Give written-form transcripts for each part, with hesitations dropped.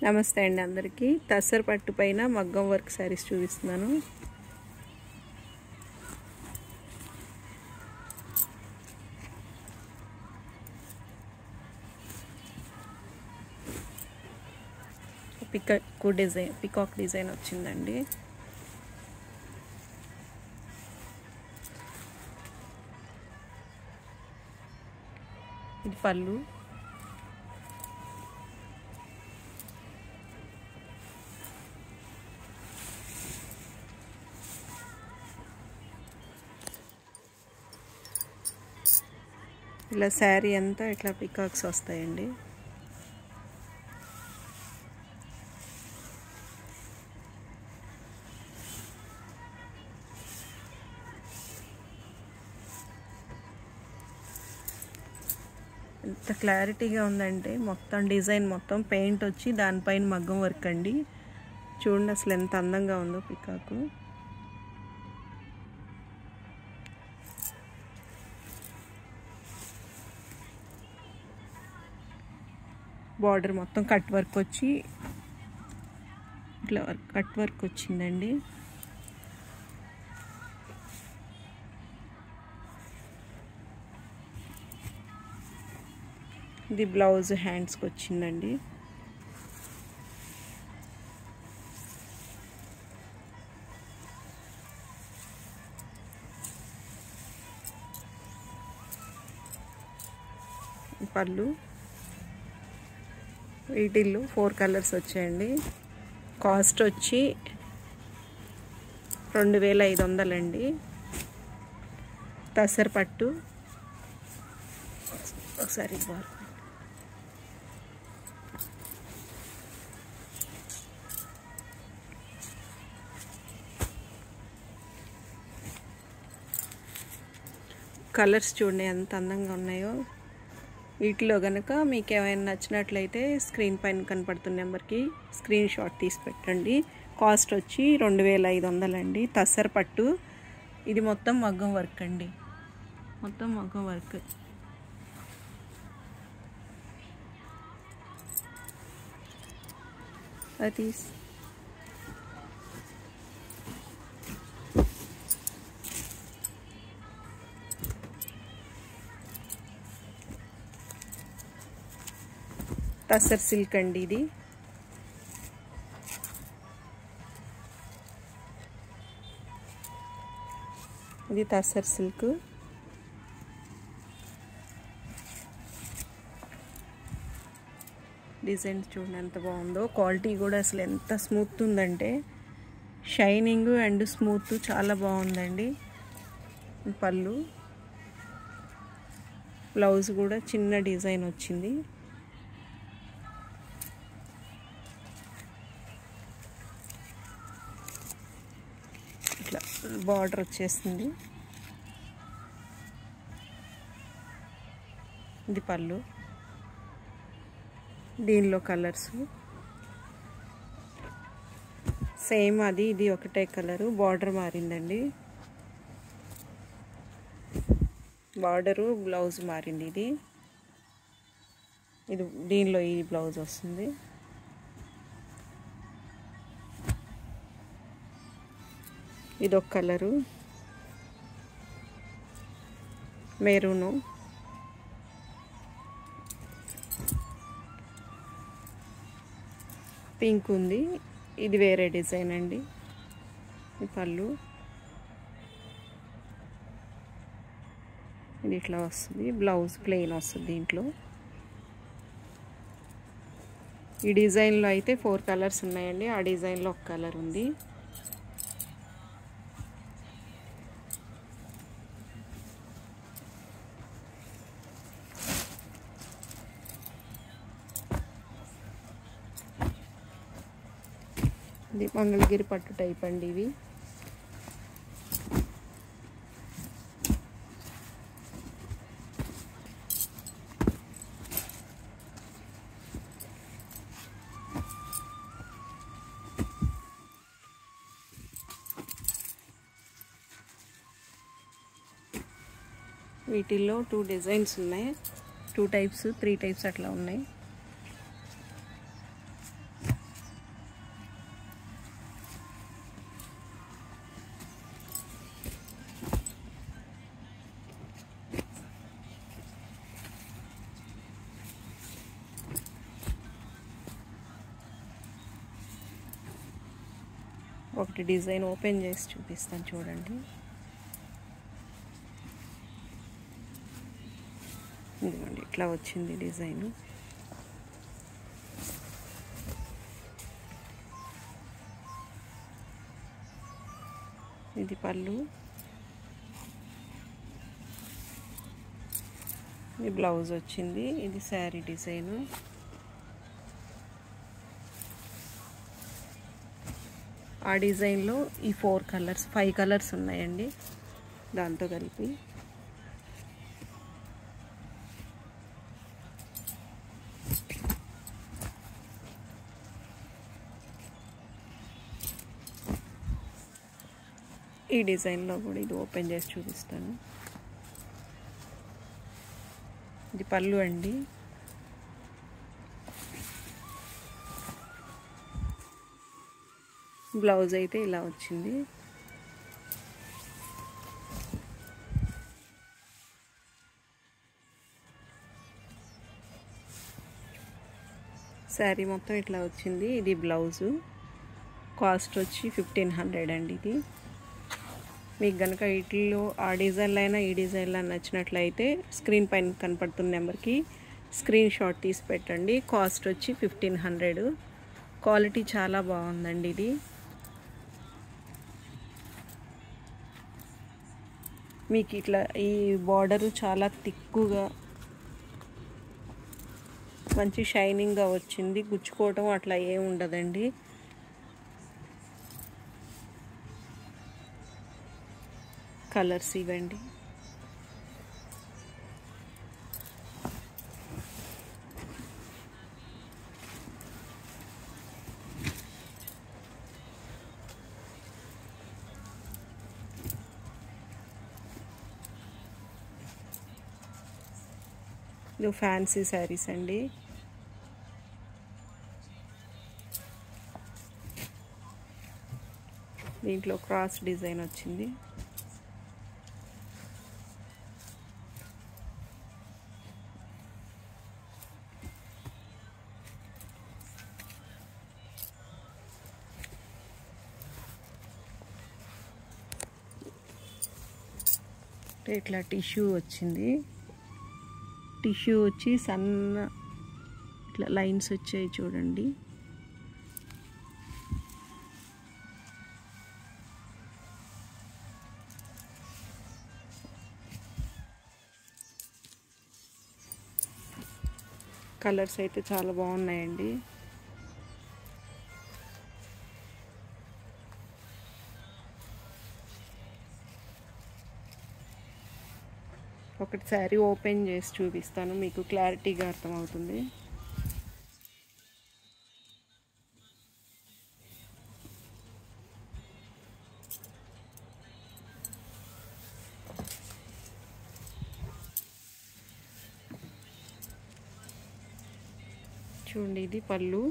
నమస్తే అండి అందరికీ. తస్సర్ పట్టు పైన మగ్గం వర్క్ శారీస్ చూపిస్తున్నాను. పికాక్ డిజైన్ వచ్చిందండి. ఇది పళ్ళు. ఇలా శారీ అంతా ఇట్లా పికాక్స్ వస్తాయండి. ఎంత క్లారిటీగా ఉందంటే మొత్తం డిజైన్ మొత్తం పెయింట్ వచ్చి దానిపైన మగ్గం వర్క్ అండి. చూడండి అసలు ఎంత అందంగా ఉందో పికాకు. బార్డర్ మొత్తం కట్ వర్క్ వచ్చి ఇట్లా కట్ వర్క్ వచ్చిందండి. ఇది బ్లౌజ్ హ్యాండ్స్కి వచ్చిందండి. పళ్ళు. వీటిల్లో 4 కలర్స్ వచ్చాయండి. కాస్ట్ వచ్చి 2500 అండి. తస్సర్ పట్టు. ఒకసారి కలర్స్ చూడండి ఎంత అందంగా ఉన్నాయో. వీటిలో కనుక మీకు ఏమైనా నచ్చినట్లయితే స్క్రీన్ పైన కనపడుతున్న నెంబర్కి స్క్రీన్ షాట్ తీసి పెట్టండి. కాస్ట్ వచ్చి 2500 అండి. తస్సర్ పట్టు. ఇది మొత్తం మగ్గం వర్క్ అండి. మొత్తం మగ్గం వర్క్. అది తస్సర్ సిల్క్ అండి. ఇది తస్సర్ సిల్క్. డిజైన్ చూడండి ఎంత బాగుందో. క్వాలిటీ కూడా అసలు ఎంత స్మూత్ ఉందంటే షైనింగ్ అండ్ స్మూత్ చాలా బాగుందండి. పళ్ళు. బ్లౌజ్ కూడా చిన్న డిజైన్ వచ్చింది. ఇట్లా బార్డర్ వచ్చేస్తుంది. ఇది పళ్ళు. దీనిలో కలర్స్ సేమ్ అది ఇది ఒకటే కలరు. బార్డర్ మారిందండి. బార్డరు బ్లౌజ్ మారింది. ఇది దీనిలో ఈ బ్లౌజ్ వస్తుంది. ఇది ఒక కలరు మెరూను. పింక్ ఉంది. ఇది వేరే డిజైన్ అండి. ఈ పళ్ళు. ఇది ఇట్లా వస్తుంది. బ్లౌజ్ ప్లెయిన్ వస్తుంది దీంట్లో. ఈ డిజైన్లో అయితే 4 కలర్స్ ఉన్నాయండి. ఆ డిజైన్లో ఒక కలర్ ఉంది. ఇది మంగళగిరి పట్టు టైప్ అండి. ఇవి వీటిల్లో 2 డిజైన్స్ ఉన్నాయి. 2 టైప్స్ 3 టైప్స్ అట్లా ఉన్నాయి. ఒకటి డిజైన్ ఓపెన్ చేసి చూపిస్తాను చూడండి. ఇదిగోండి ఇట్లా వచ్చింది డిజైన్. ఇది పళ్ళు, ఇది బ్లౌజ్ వచ్చింది. ఇది శారీ డిజైను. ఆ డిజైన్లో ఈ 4 కలర్స్ 5 కలర్స్ ఉన్నాయండి దాంతో కలిపి. ఈ డిజైన్లో కూడా ఇది ఓపెన్ చేసి చూపిస్తాను. ఇది పళ్ళు అండి. బ్లౌజ్ అయితే ఇలా వచ్చింది. శారీ మొత్తం ఇట్లా వచ్చింది. ఇది బ్లౌజు. కాస్ట్ వచ్చి 1500 అండి. ఇది మీకు కనుక వీటిల్లో ఆ డిజైన్లో అయినా ఈ డిజైన్లో నచ్చినట్లయితే స్క్రీన్ పైన కనపడుతున్న నెంబర్కి స్క్రీన్ షాట్ తీసి పెట్టండి. కాస్ట్ వచ్చి 1500. క్వాలిటీ చాలా బాగుందండి. ఇది మీకు ఇట్లా ఈ బార్డరు చాలా థిక్గా మంచి షైనింగ్గా వచ్చింది. గుచ్చుకోవటం అట్లా ఏమి ఉండదండి. కలర్స్ ఇవ్వండి. ఇది ఫ్యాన్సీ శారీస్ అండి. దీంట్లో క్రాస్ డిజైన్ వచ్చింది. ఇట్లా టిష్యూ వచ్చింది. టిష్యూ వచ్చి సన్న ఇట్లా లైన్స్ వచ్చాయి చూడండి. కలర్స్ అయితే చాలా బాగున్నాయండి. ఒకటి శారీ ఓపెన్ చేసి చూపిస్తాను, మీకు క్లారిటీగా అర్థమవుతుంది. చూడండి ఇది పళ్ళు.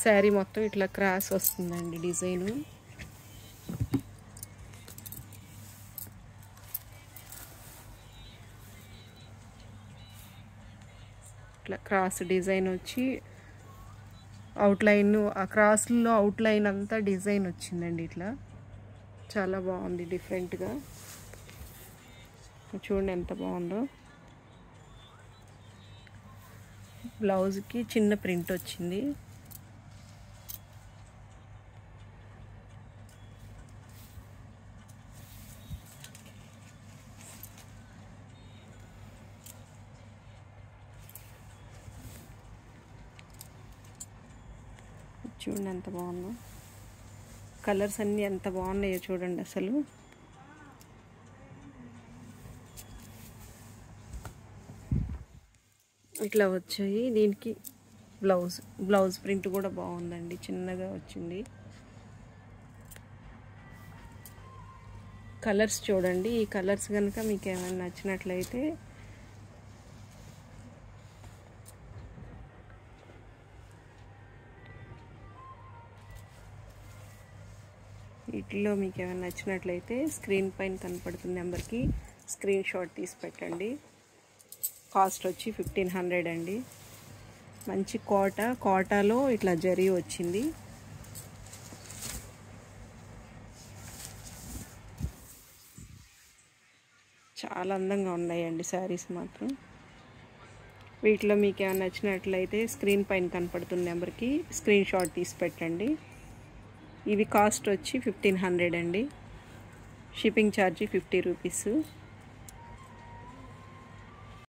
శారీ మొత్తం ఇట్లా క్రాస్ వస్తుందండి డిజైను. ఇట్లా క్రాస్ డిజైన్ వచ్చి అవుట్లైన్, ఆ క్రాస్లో అవుట్లైన్ అంతా డిజైన్ వచ్చిందండి. ఇట్లా చాలా బాగుంది డిఫరెంట్గా. చూడండి ఎంత బాగుందో. బ్లౌజ్కి చిన్న ప్రింట్ వచ్చింది. చూడండి ఎంత బాగుందో. కలర్స్ అన్నీ ఎంత బాగున్నాయో చూడండి అసలు. ఇట్లా వచ్చాయి. దీనికి బ్లౌజ్ ప్రింట్ కూడా బాగుందండి, చిన్నగా వచ్చింది. కలర్స్ చూడండి. ఈ కలర్స్ కనుక మీకు ఏమైనా నచ్చినట్లయితే వీటిలో మీకు ఏమైనా నచ్చినట్లయితే స్క్రీన్ పైన కనపడుతున్న నెంబర్కి స్క్రీన్ షాట్ తీసి పెట్టండి. కాస్ట్ వచ్చి 1500 అండి. మంచి కోటాలో ఇట్లా జరీ వచ్చింది. చాలా అందంగా ఉన్నాయండి శారీస్ మాత్రం. వీటిలో మీకు ఏమైనా నచ్చినట్లయితే స్క్రీన్ పైన కనపడుతున్న నెంబర్కి స్క్రీన్ షాట్ తీసి పెట్టండి. ఇవి కాస్ట్ వచ్చి 1500 అండి. Shipping charge 50 rupees.